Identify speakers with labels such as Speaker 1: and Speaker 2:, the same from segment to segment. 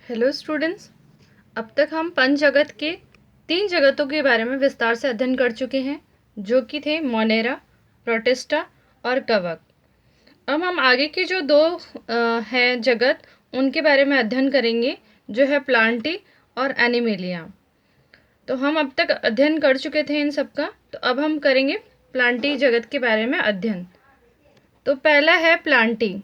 Speaker 1: Hello students. अब तक हम पंच जगत के 3 जगतों के बारे में विस्तार से अध्ययन कर चुके हैं, जो कि थे मोनेरा, प्रोटिस्टा और कवक। अब हम आगे के जो 2 हैं जगत, उनके बारे में अध्ययन करेंगे, जो है प्लांटी और एनिमेलिया। तो हम अब तक अध्ययन कर चुके थे इन सब का, तो अब हम करेंगे प्लांटी जगत के बारे में अध्ययन। तो पहला है प्लांटी।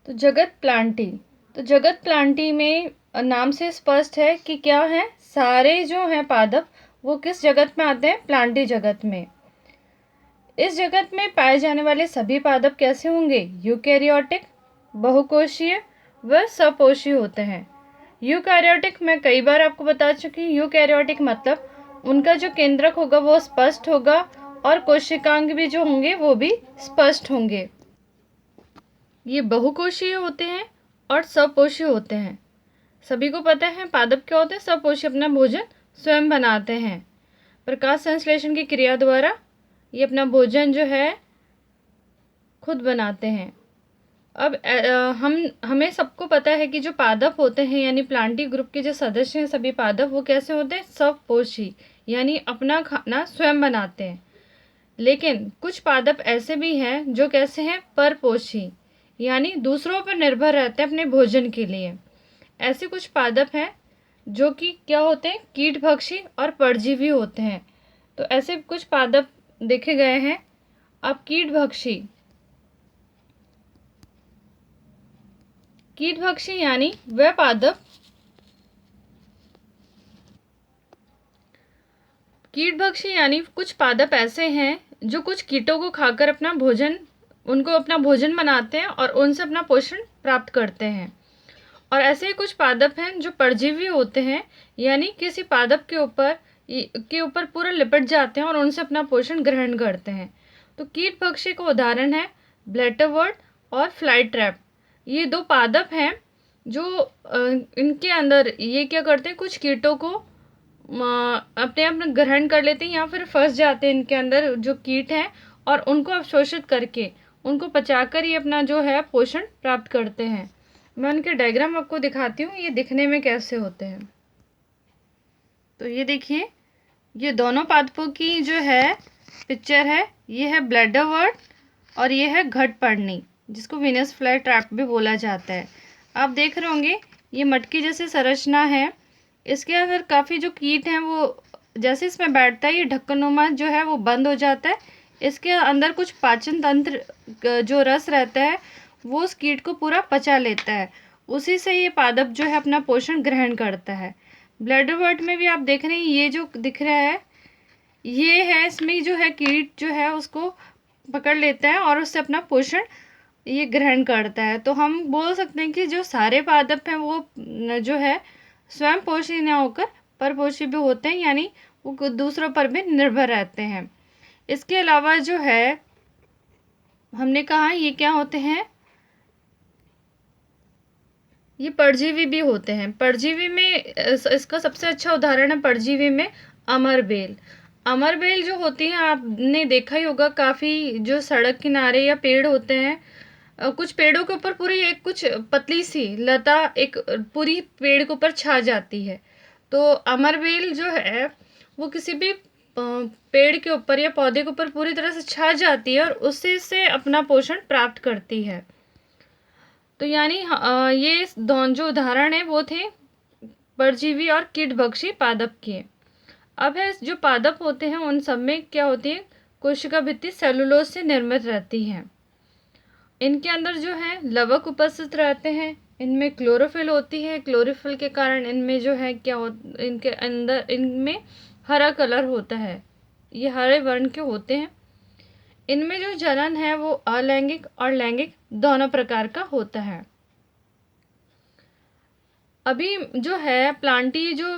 Speaker 1: तो जगत प्लांटी में नाम से स्पष्ट है कि क्या है, सारे जो हैं पादप वो किस जगत में आते हैं, प्लांटी जगत में। इस जगत में पाए जाने वाले सभी पादप कैसे होंगे, यूकैरियोटिक, बहुकोशीय व सपोषी होते हैं। यूकैरियोटिक मैं कई बार आपको बता चुकी हूँ। यूकैरियोटिक मतलब उनका जो केंद्रक होगा वो स्पष्ट होगा और कोशिकांग भी जो होंगे वो भी स्पष्ट होंगे। ये बहुकोशीय होते हैं और सपोषी होते हैं। सभी को पता है पादप क्या होते हैं, सपोषी अपना भोजन स्वयं बनाते हैं। प्रकाश संश्लेषण की क्रिया द्वारा ये अपना भोजन जो है खुद बनाते हैं। अब हमें सबको पता है कि जो पादप होते हैं यानी प्लांटी ग्रुप के जो सदस्य हैं सभी पादप, वो कैसे होते हैं, सपोषी, यानी अपना खाना स्वयं बनाते हैं। लेकिन कुछ पादप ऐसे भी हैं जो कैसे हैं, परपोषी, यानी दूसरों पर निर्भर रहते हैं अपने भोजन के लिए। ऐसे कुछ पादप हैं जो कि क्या होते हैं, कीटभक्षी और परजीवी होते हैं। तो ऐसे कुछ पादप देखे गए हैं। अब कीटभक्षी यानी वह पादप, कीटभक्षी यानी कुछ पादप ऐसे हैं जो कुछ कीटों को खाकर अपना भोजन बनाते हैं और उनसे अपना पोषण प्राप्त करते हैं। और ऐसे ही कुछ पादप हैं जो परजीवी होते हैं, यानी किसी पादप के ऊपर पूरा लिपट जाते हैं और उनसे अपना पोषण ग्रहण करते हैं। तो कीटभक्षी का उदाहरण है ब्लैटरवर्ट और फ्लाई ट्रैप। ये 2 पादप हैं जो इनके अंदर ये क्या करते हैं, कुछ कीटों को अपने आप में ग्रहण कर लेते हैं या फिर फंस जाते हैं इनके अंदर जो कीट हैं, और उनको अवशोषित करके उनको पचाकर ये अपना जो है पोषण प्राप्त करते हैं। मैं उनके डायग्राम आपको दिखाती हूँ, ये दिखने में कैसे होते हैं। तो ये देखिए, ये दोनों पादपों की जो है पिक्चर है। ये है ब्लैडरवर्ट और ये है घटपर्णी, जिसको वीनस फ्लाई ट्रैप भी बोला जाता है। आप देख रहे होंगे ये मटकी जैसी संरचना है। इसके अंदर काफ़ी जो कीट हैं वो जैसे इसमें बैठता है, ये ढक्कनुमा जो है वो बंद हो जाता है। इसके अंदर कुछ पाचन तंत्र जो रस रहता है वो उस कीट को पूरा पचा लेता है। उसी से ये पादप जो है अपना पोषण ग्रहण करता है। ब्लैडरवर्ट में भी आप देख रहे हैं, ये जो दिख रहा है ये है, इसमें जो है कीट जो है उसको पकड़ लेता है और उससे अपना पोषण ये ग्रहण करता है। तो हम बोल सकते हैं कि जो सारे पादप हैं वो जो है स्वयं पोषी न होकर परपोषी भी होते हैं, यानी वो दूसरों पर भी निर्भर रहते हैं। इसके अलावा जो है हमने कहा ये क्या होते हैं, ये परजीवी भी होते हैं। परजीवी में इसका सबसे अच्छा उदाहरण है परजीवी में अमरबेल। अमरबेल जो होती है आपने देखा ही होगा, काफ़ी जो सड़क किनारे या पेड़ होते हैं, कुछ पेड़ों के ऊपर पूरी एक कुछ पतली सी लता एक पूरी पेड़ के ऊपर छा जाती है। तो अमरबेल जो है वो किसी भी पेड़ के ऊपर या पौधे के ऊपर पूरी तरह से छा जाती है और उससे से अपना पोषण प्राप्त करती है। तो यानी ये जो उदाहरण है वो थे परजीवी और कीटभक्षी पादप के। अब है जो पादप होते हैं उन सब में क्या होती है, कोशिका भित्ति सेलुलोज से निर्मित रहती है। इनके अंदर जो है लवक उपस्थित रहते हैं। इनमें क्लोरोफिल होती है। क्लोरोफिल के कारण इनमें जो है इनके अंदर इनमें हरा कलर होता है, ये हरे वर्ण के होते हैं। इनमें जो जनन है वो अलैंगिक और लैंगिक दोनों प्रकार का होता है। अभी जो है प्लांटी जो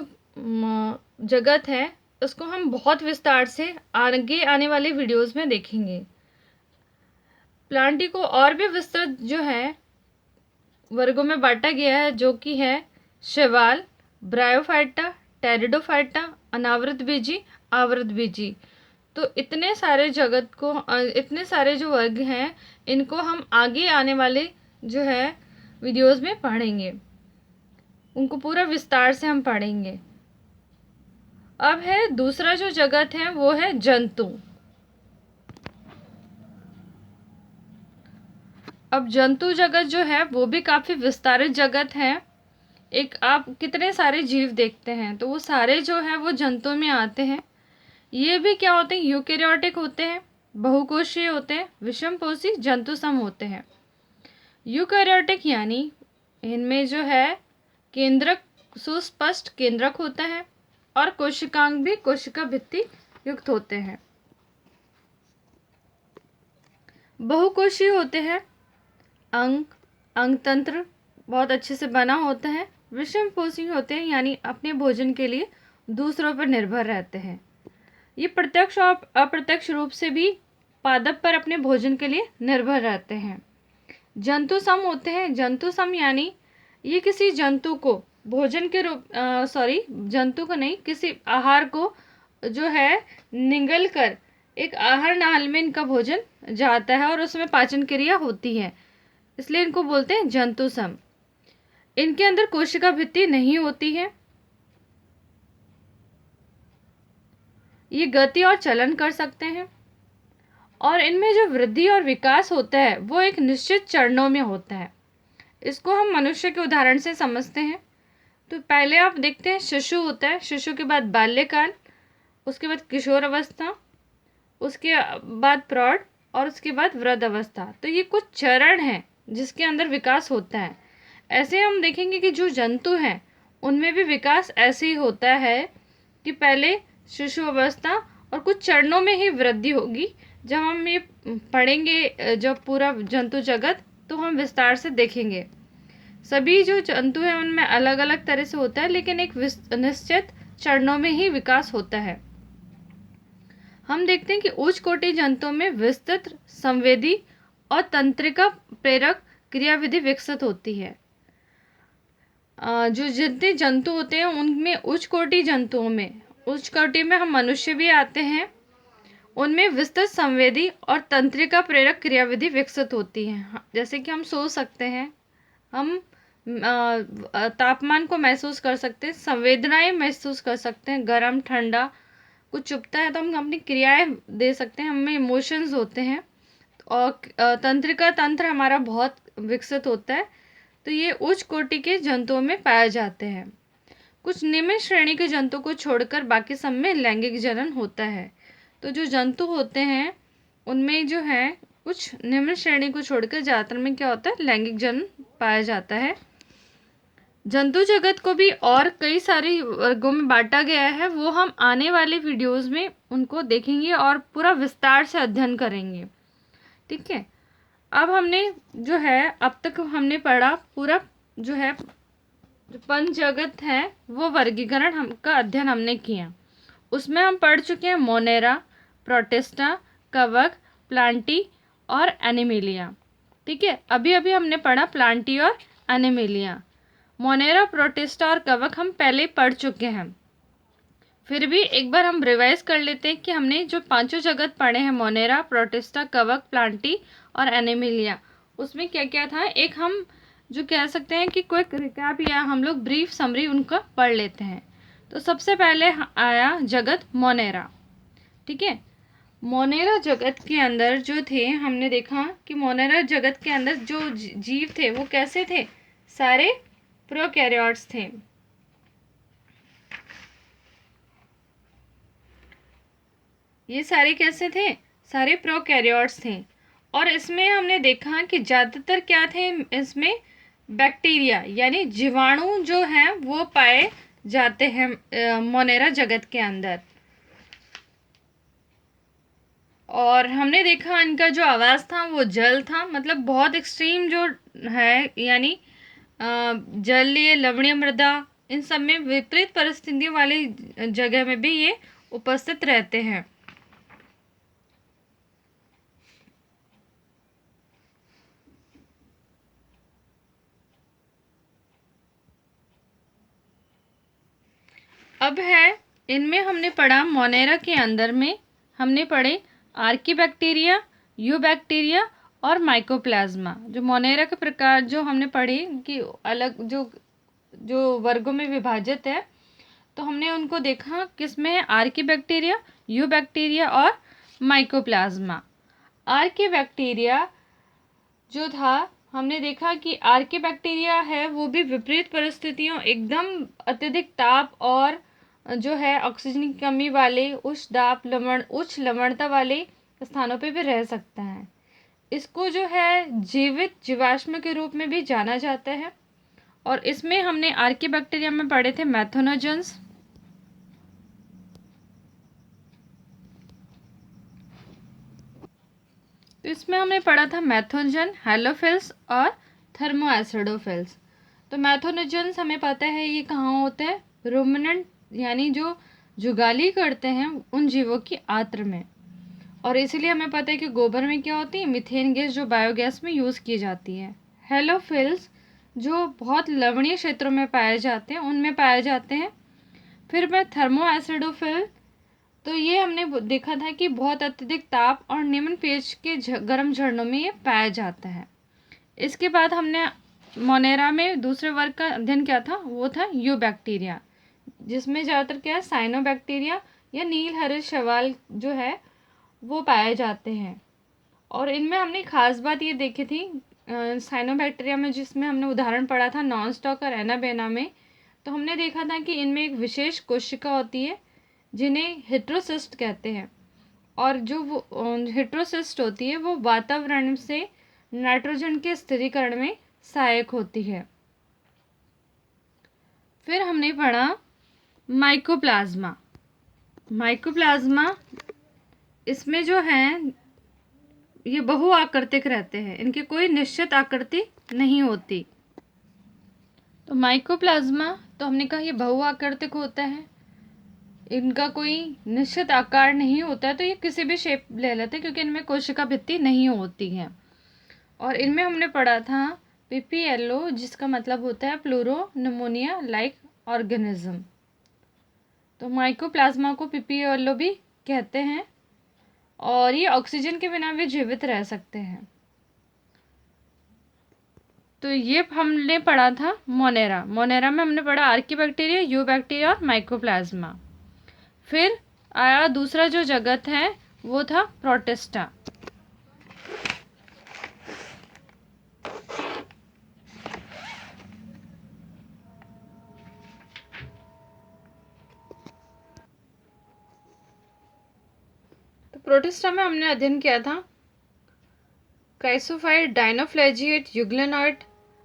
Speaker 1: जगत है उसको हम बहुत विस्तार से आगे आने वाले वीडियोस में देखेंगे। प्लांटी को और भी विस्तृत जो है वर्गों में बांटा गया है, जो कि है शैवाल, ब्रायोफाइटा, टेरिडोफाइटा, अनावृत बीजी, आवृत बीजी। तो इतने सारे जगत को इतने सारे जो वर्ग हैं, इनको हम आगे आने वाले जो है वीडियोस में पढ़ेंगे, उनको पूरा विस्तार से हम पढ़ेंगे। अब है दूसरा जो जगत है वो है जंतु। अब जंतु जगत जो है वो भी काफ़ी विस्तारित जगत है। एक आप कितने सारे जीव देखते हैं, तो वो सारे जो है वो जंतु में आते हैं। ये भी क्या होते हैं, यूकेरियोटिक होते हैं, बहुकोषीय होते हैं, विषमपोषी जंतु सम होते हैं। यूकेरियोटिक यानी इनमें जो है केंद्रक सुस्पष्ट केंद्रक होता है और कोशिकांग भी कोशिका भित्ति युक्त होते हैं। बहुकोषीय होते हैं, अंग तंत्र बहुत अच्छे से बना होता है। विषमपोषी होते हैं यानी अपने भोजन के लिए दूसरों पर निर्भर रहते हैं। ये प्रत्यक्ष और अप्रत्यक्ष रूप से भी पादप पर अपने भोजन के लिए निर्भर रहते हैं। जंतु सम होते हैं। जंतु सम यानी ये किसी जंतु को भोजन के रूप जंतु को नहीं, किसी आहार को जो है निगल कर एक आहार नाल में इनका भोजन जाता है और उसमें पाचन क्रिया होती है, इसलिए इनको बोलते हैं जंतु सम। इनके अंदर कोशिका भित्ति नहीं होती है। ये गति और चलन कर सकते हैं और इनमें जो वृद्धि और विकास होता है वो एक निश्चित चरणों में होता है। इसको हम मनुष्य के उदाहरण से समझते हैं। तो पहले आप देखते हैं शिशु होता है, शिशु के बाद बाल्यकाल, उसके बाद किशोर अवस्था, उसके बाद प्रौढ़ और उसके बाद वृद्ध अवस्था। तो ये कुछ चरण हैं जिसके अंदर विकास होता है। ऐसे हम देखेंगे कि जो जंतु हैं उनमें भी विकास ऐसे ही होता है कि पहले शिशु अवस्था और कुछ चरणों में ही वृद्धि होगी। जब हम ये पढ़ेंगे जब पूरा जंतु जगत, तो हम विस्तार से देखेंगे। सभी जो जंतु हैं उनमें अलग अलग तरह से होता है, लेकिन एक निश्चित चरणों में ही विकास होता है। हम देखते हैं कि उच्च कोटि जंतुओं में विस्तृत संवेदी और तंत्रिका प्रेरक क्रियाविधि विकसित होती है। जो जितने जंतु होते हैं उनमें उच्च कोटि जंतुओं में, उच्च कोटि में हम मनुष्य भी आते हैं, उनमें विस्तृत संवेदी और तंत्रिका प्रेरक क्रियाविधि विकसित होती है। जैसे कि हम सो सकते हैं, हम तापमान को महसूस कर सकते हैं, संवेदनाएं महसूस कर सकते हैं, गर्म ठंडा, कुछ चुभता है तो हम अपनी क्रियाएं दे सकते हैं, हमें इमोशंस होते हैं। और तंत्रिका तंत्र हमारा बहुत विकसित होता है। तो ये उच्च कोटि के जंतुओं में पाए जाते हैं। कुछ निम्न श्रेणी के जंतु को छोड़कर बाकी सब में लैंगिक जनन होता है। तो जो जंतु होते हैं उनमें जो है कुछ निम्न श्रेणी को छोड़कर ज़्यादातर में क्या होता है, लैंगिक जनन पाया जाता है। जंतु जगत को भी और कई सारे वर्गों में बांटा गया है, वो हम आने वाले वीडियोस में उनको देखेंगे और पूरा विस्तार से अध्ययन करेंगे। ठीक है, अब हमने जो है अब तक हमने पढ़ा पूरा जो है जो पंच जगत है वो वर्गीकरण का अध्ययन हमने किया। उसमें हम पढ़ चुके हैं मोनेरा, प्रोटिस्टा, कवक, प्लांटी और एनिमेलिया। ठीक है, अभी अभी हमने पढ़ा प्लांटी और एनिमेलिया। मोनेरा, प्रोटिस्टा और कवक हम पहले पढ़ चुके हैं। फिर भी एक बार हम रिवाइज कर लेते हैं कि हमने जो पांचों जगत पढ़े हैं, मोनेरा, प्रोटिस्टा, कवक, प्लांटी और एनिमेलिया, उसमें क्या क्या था। एक हम जो कह सकते हैं कि क्विक रिकैप या हम लोग ब्रीफ समरी उनका पढ़ लेते हैं। तो सबसे पहले आया जगत मोनेरा। ठीक है, मोनेरा जगत के अंदर जो थे, हमने देखा कि मोनेरा जगत के अंदर जो जीव थे वो कैसे थे, सारे प्रोकैरियोट्स थे। ये सारे कैसे थे, सारे प्रोकैरियोट्स थे। और इसमें हमने देखा कि ज़्यादातर क्या थे, इसमें बैक्टीरिया यानी जीवाणु जो हैं वो पाए जाते हैं मोनेरा जगत के अंदर। और हमने देखा इनका जो आवाज़ था वो जल था, मतलब बहुत एक्सट्रीम जो है, यानी जलीय, लवणीय मृदा, इन सब में विपरीत परिस्थितियों वाली जगह में भी ये उपस्थित रहते हैं। अब है इनमें हमने पढ़ा मोनेरा के अंदर में हमने पढ़े आर्कीबैक्टीरिया, यूबैक्टीरिया और माइकोप्लाज्मा। जो मोनेरा के प्रकार जो हमने पढ़े कि अलग जो जो वर्गों में विभाजित है, तो हमने उनको देखा किसमें है, आर्कीबैक्टीरिया, यूबैक्टीरिया और माइकोप्लाज्मा। आर्कीबैक्टीरिया जो था, हमने देखा कि आर्कीबैक्टीरिया है वो भी विपरीत परिस्थितियों, एकदम अत्यधिक ताप और जो है ऑक्सीजन की कमी वाले उच्च लवणता वाले स्थानों पे भी रह सकता है। इसको जो है जीवित जीवाश्म के रूप में भी जाना जाता है। और इसमें हमने आर्कीबैक्टीरिया में पढ़े थे मैथोनोजेंस, तो इसमें हमने पढ़ा था मैथोजन, हैलोफिल्स और थर्मोएसिडोफिल्स। तो मैथोनोजेंस हमें पता है ये कहाँ होते हैं, रुमिनेंट यानी जो जुगाली करते हैं उन जीवों की आंत्र में। और इसीलिए हमें पता है कि गोबर में क्या होती है, मीथेन गैस जो बायोगैस में यूज़ की जाती है। हेलोफिल्स जो बहुत लवणीय क्षेत्रों में पाए जाते हैं, उनमें पाए जाते हैं। फिर मैं थर्मोएसिडोफिल, तो ये हमने देखा था कि बहुत अत्यधिक ताप और निम्न pH के गर्म झरनों में ये पाया जाता है। इसके बाद हमने मोनेरा में दूसरे वर्ग का अध्ययन किया था, वो था यूबैक्टीरिया, जिसमें ज़्यादातर क्या है, साइनोबैक्टीरिया या नील हरित शैवाल जो है वो पाए जाते हैं। और इनमें हमने खास बात ये देखी थी साइनोबैक्टीरिया में, जिसमें हमने उदाहरण पढ़ा था नॉनस्टॉक और एनाबेना में, तो हमने देखा था कि इनमें एक विशेष कोशिका होती है जिन्हें हेट्रोसिस्ट कहते हैं। और जो वो हेट्रोसिस्ट होती है वो वातावरण से नाइट्रोजन के स्थिरीकरण में सहायक होती है। फिर हमने पढ़ा माइकोप्लाज्मा। माइकोप्लाज्मा इसमें जो है ये बहुआकृतिक रहते हैं, इनकी कोई निश्चित आकृति नहीं होती। तो माइकोप्लाज्मा, तो हमने कहा ये बहुआकृतिक होता है, इनका कोई निश्चित आकार नहीं होता है, तो ये किसी भी शेप ले लेते हैं क्योंकि इनमें कोशिका भित्ति नहीं होती है। और इनमें हमने पढ़ा था पीपीएलओ, जिसका मतलब होता है प्लूरो निमोनिया लाइक ऑर्गेनिज्म। तो माइकोप्लाज्मा को पीपीएलओ भी कहते हैं और ये ऑक्सीजन के बिना भी जीवित रह सकते हैं। तो ये हमने पढ़ा था मोनेरा। मोनेरा में हमने पढ़ा आर्कीबैक्टीरिया, यूबैक्टीरिया और माइकोप्लाज्मा। फिर आया दूसरा जो जगत है वो था प्रोटिस्टा। तो प्रोटिस्टा में हमने अध्ययन किया था क्राइसोफाइट, डायनोफ्लैजिएट, यूग्लेनॉइड,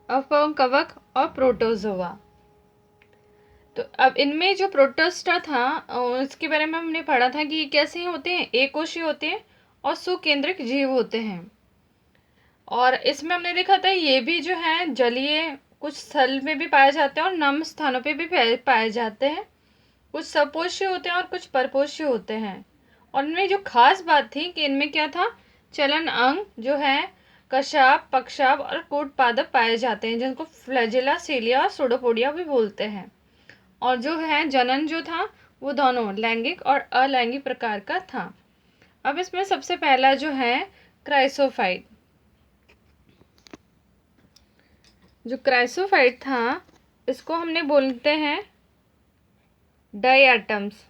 Speaker 1: अपकवक और प्रोटोजोआ। तो अब इनमें जो प्रोटिस्टा था उसके बारे में हमने पढ़ा था कि ये कैसे होते हैं, एककोषीय होते हैं और सुकेंद्रिक जीव होते हैं। और इसमें हमने देखा था ये भी जो है जलीय, कुछ स्थल में भी पाए जाते हैं और नम स्थानों पे भी पाए जाते हैं। कुछ सपोष्य होते हैं और कुछ परपोष्य होते हैं। और इनमें जो खास बात थी कि इनमें क्या था, चलन अंग जो है कशाप, पक्षाप और कूट पादप पाए जाते हैं, जिनको फ्लैजेला, सीलिया और सूडोपोडिया भी बोलते हैं। और जो है जनन जो था वो दोनों लैंगिक और अलैंगिक प्रकार का था। अब इसमें सबसे पहला जो है क्राइसोफाइट। जो क्राइसोफाइट था इसको हमने बोलते हैं डायटम्स।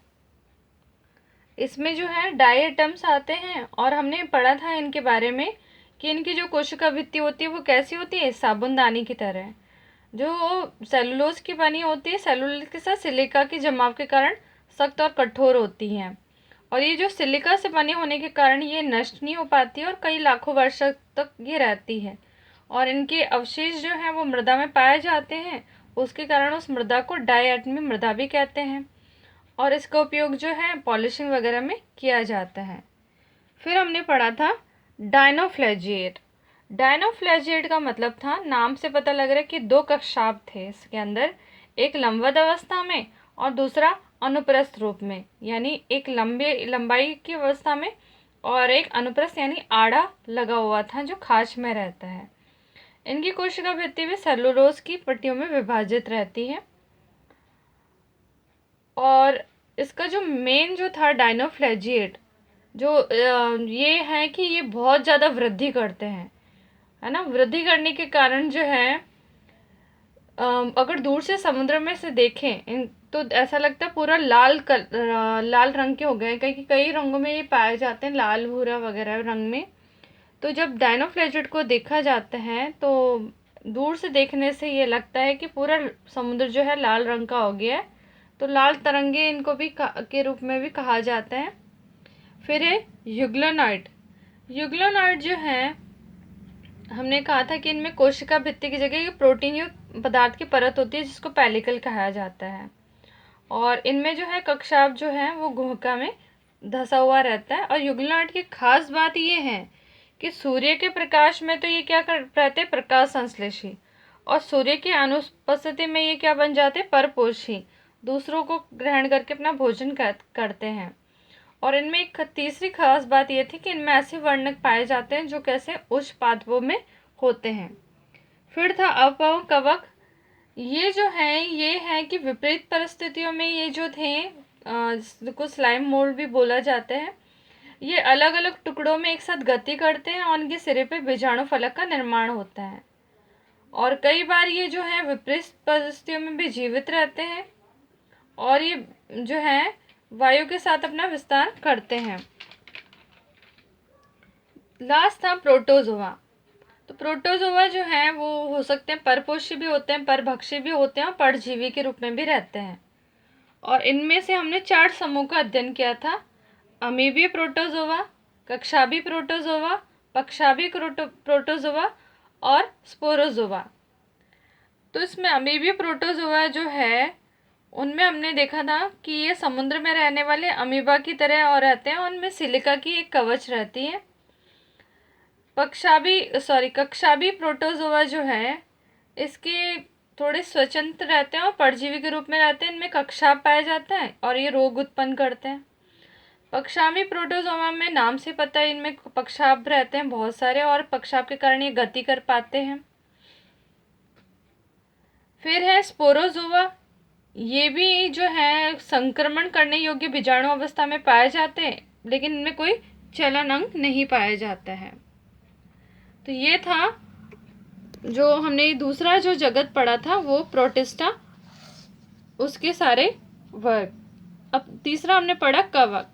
Speaker 1: इसमें जो है डायटम्स आते हैं और हमने पढ़ा था इनके बारे में कि इनकी जो कोशिका भित्ति होती है वो कैसी होती है, साबुनदानी की तरह। जो सेलुलोज की बनी होती है, सेलुलोज के साथ सिलिका के जमाव के कारण सख्त और कठोर होती हैं। और ये जो सिलिका से बने होने के कारण ये नष्ट नहीं हो पाती और कई लाखों वर्ष तक ये रहती है। और इनके अवशेष जो हैं वो मृदा में पाए जाते हैं, उसके कारण उस मृदा को डायटमी मृदा भी कहते हैं। और इसका उपयोग जो है पॉलिशिंग वगैरह में किया जाता है। फिर हमने पढ़ा था डायनोफ्लैजिएट। डायनोफ्लैजिएट का मतलब था, नाम से पता लग रहा है कि दो कक्षाप थे इसके अंदर, एक लंबवत अवस्था में और दूसरा अनुप्रस्थ रूप में, यानी एक लंबाई की अवस्था में और एक अनुप्रस्थ यानी आड़ा लगा हुआ था जो खाच में रहता है। इनकी कोशिका भित्ति भी सेलुलोज की पट्टियों में विभाजित रहती है। और इसका जो मेन जो था डायनोफ्लैजिएट, जो ये है कि ये बहुत ज़्यादा वृद्धि करते हैं, है ना। वृद्धि करने के कारण जो है अगर दूर से समुद्र में से देखें तो ऐसा लगता है पूरा लाल रंग के हो गए हैं, क्योंकि कई रंगों में ये पाए जाते हैं, लाल भूरा वगैरह रंग में। तो जब डायनोफ्लेजेट को देखा जाता है तो दूर से देखने से ये लगता है कि पूरा समुद्र जो है लाल रंग का हो गया है। तो लाल तरंगे इनको भी के रूप में भी कहा जाता है। फिर है यूग्लोनाइट। यूग्लोनाइट जो है, हमने कहा था कि इनमें कोशिका भित्ति की जगह ये प्रोटीन युक्त पदार्थ की परत होती है जिसको पेलिकल कहा जाता है। और इनमें जो है कक्षाभ जो है वो गुहका में धंसा हुआ रहता है। और यूग्लोनाइट की खास बात ये है कि सूर्य के प्रकाश में तो ये क्या रहते हैं, प्रकाश संश्लेषी, और सूर्य की अनुपस्थिति में ये क्या बन जाते हैं, परपोषी, दूसरों को ग्रहण करके अपना भोजन करते हैं। और इनमें एक तीसरी खास बात ये थी कि इनमें ऐसे वर्णक पाए जाते हैं जो कैसे उच्च पादपों में होते हैं। फिर था अवपव कवक। ये जो है ये है कि विपरीत परिस्थितियों में ये जो थे जिसको स्लाइम मोल्ड भी बोला जाता है, ये अलग अलग टुकड़ों में एक साथ गति करते हैं और उनके सिरे पे बीजाणु फलक का निर्माण होता है। और कई बार ये जो है विपरीत परिस्थितियों में भी जीवित रहते हैं और ये जो है वायु के साथ अपना विस्तार करते हैं। लास्ट था प्रोटोजोआ। तो प्रोटोजोआ जो है वो हो सकते हैं परपोषी भी होते हैं, परभक्षी भी होते हैं और परजीवी के रूप में भी रहते हैं। और इनमें से हमने 4 समूह का अध्ययन किया था: अमीबीय प्रोटोजोआ, कक्षाभी प्रोटोजोआ, पक्षाभी प्रोटोजोआ और स्पोरोजोआ। तो इसमें अमीबीय प्रोटोजोआ जो है उनमें हमने देखा था कि ये समुद्र में रहने वाले अमीबा की तरह और रहते हैं, उनमें सिलिका की एक कवच रहती है। कक्षाभी प्रोटोजोआ जो है इसके थोड़े स्वतंत्र रहते हैं और परजीवी के रूप में रहते हैं। इनमें कक्षाभ पाया जाता है और ये रोग उत्पन्न करते हैं। पक्षाभी प्रोटोजोआ में नाम से पता है इनमें पक्षाभ रहते हैं बहुत सारे, और पक्षाभ के कारण ये गति कर पाते हैं। फिर है स्पोरोजोआ। ये भी जो है संक्रमण करने योग्य बीजाणु अवस्था में पाए जाते हैं, लेकिन इनमें कोई चलन अंग नहीं पाया जाता है। तो ये था जो हमने दूसरा जो जगत पढ़ा था वो प्रोटिस्टा, उसके सारे वर्ग। अब तीसरा हमने पढ़ा कवक,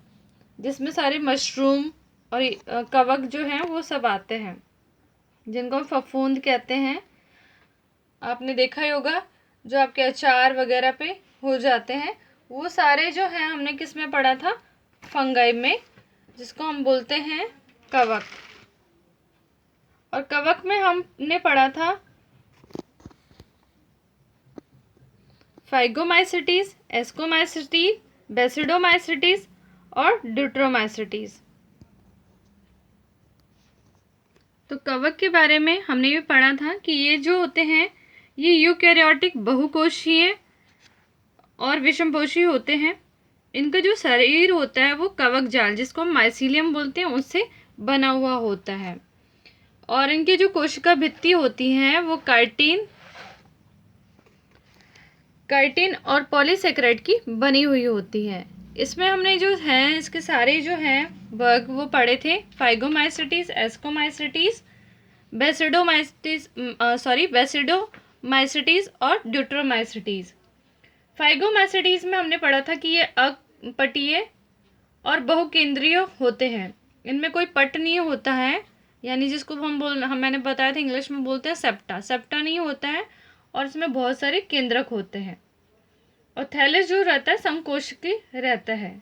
Speaker 1: जिसमें सारे मशरूम और कवक जो हैं वो सब आते हैं, जिनको हम फफूंद कहते हैं। आपने देखा ही होगा जो आपके अचार वगैरह पे हो जाते हैं, वो सारे जो हैं हमने किस में पढ़ा था, फंगाई में, जिसको हम बोलते हैं कवक। और कवक में हमने पढ़ा था फाइगोमाइसिटीज, एस्कोमाइसिटीज, बेसिडोमाइसिटीज और ड्यूट्रोमाइसिटीज। तो कवक के बारे में हमने ये पढ़ा था कि ये जो होते हैं ये यूकैरियोटिक बहुकोशीय और विषमपोषी होते हैं। इनका जो शरीर होता है वो कवक जाल, जिसको हम माइसीलियम बोलते हैं, उससे बना हुआ होता है। और इनकी जो कोशिका भित्ति होती है वो काइटिन और पॉलीसेकेराइड की बनी हुई होती है। इसमें हमने जो है इसके सारे जो हैं वर्ग वो पढ़े थे: फाइगोमाइसिटीज, एस्कोमाइसिटीज, बेसिडोमाइसिटीज और ड्यूट्रोमाइसिटीज। फाइगोमाइसिटीज में हमने पढ़ा था कि ये अपपटीय और बहुकेंद्रीय होते हैं। इनमें कोई पट नहीं होता है, यानी जिसको मैंने बताया था इंग्लिश में बोलते हैं सेप्टा नहीं होता है, और इसमें बहुत सारे केंद्रक होते हैं। और थैलेस जो रहता है समकोशिकी रहता है।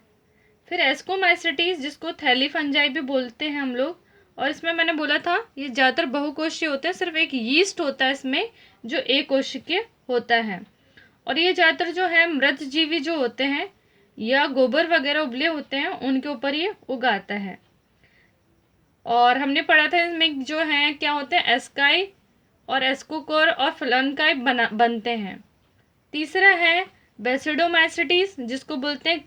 Speaker 1: फिर एस्कोमाइसिटीज, जिसको थैली फंजाई भी बोलते हैं हम लोग, और इसमें मैंने बोला था ये ज़्यादातर बहुकोशीय होते हैं, सिर्फ एक यीस्ट होता है इसमें जो एक कोशिकीय होता है। और ये ज़्यादातर जो है मृतजीवी जो होते हैं या गोबर वगैरह उबले होते हैं उनके ऊपर ये उगाता है। और हमने पढ़ा था इसमें जो है क्या होते हैं, एस्काई और एस्कोकोर और फ्लनकाई बनते हैं। तीसरा है बेसिडोमाइसिटीज, जिसको बोलते हैं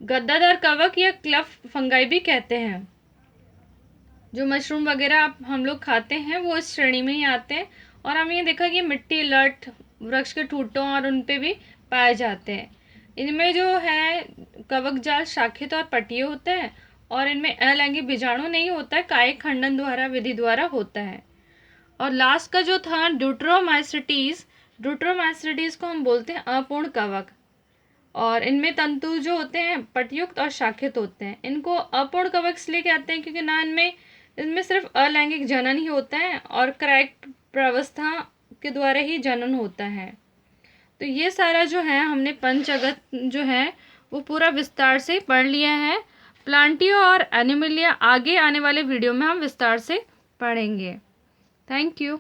Speaker 1: गद्दादार कवक या क्लफ फंगाई भी कहते हैं। जो मशरूम वगैरह हम लोग खाते हैं वो इस श्रेणी में ही आते हैं। और हम ये देखा कि मिट्टी, लठ, वृक्ष के ठूंठों और उन पे भी पाए जाते हैं। इनमें जो है कवक जाल शाखित और पटीय होता है और इनमें अलैंगिक बीजाणु नहीं होता है, कायिक खंडन द्वारा विधि द्वारा होता है। और लास्ट का जो था ड्यूटरोमाइसिटीज, ड्यूटरोमाइसिटीज को हम बोलते हैं अपूर्ण कवक, और इनमें तंतु जो होते हैं पटयुक्त और शाखित होते हैं। इनको अपूर्ण कवक इसलिए कहते हैं क्योंकि ना इनमें सिर्फ अलैंगिक जनन ही होता है और कायिक प्रावस्था के द्वारा ही जनन होता है। तो ये सारा जो है हमने पंचगत जो है वो पूरा विस्तार से पढ़ लिया है। प्लांटियो और एनिमलिया आगे आने वाले वीडियो में हम विस्तार से पढ़ेंगे। Thank you.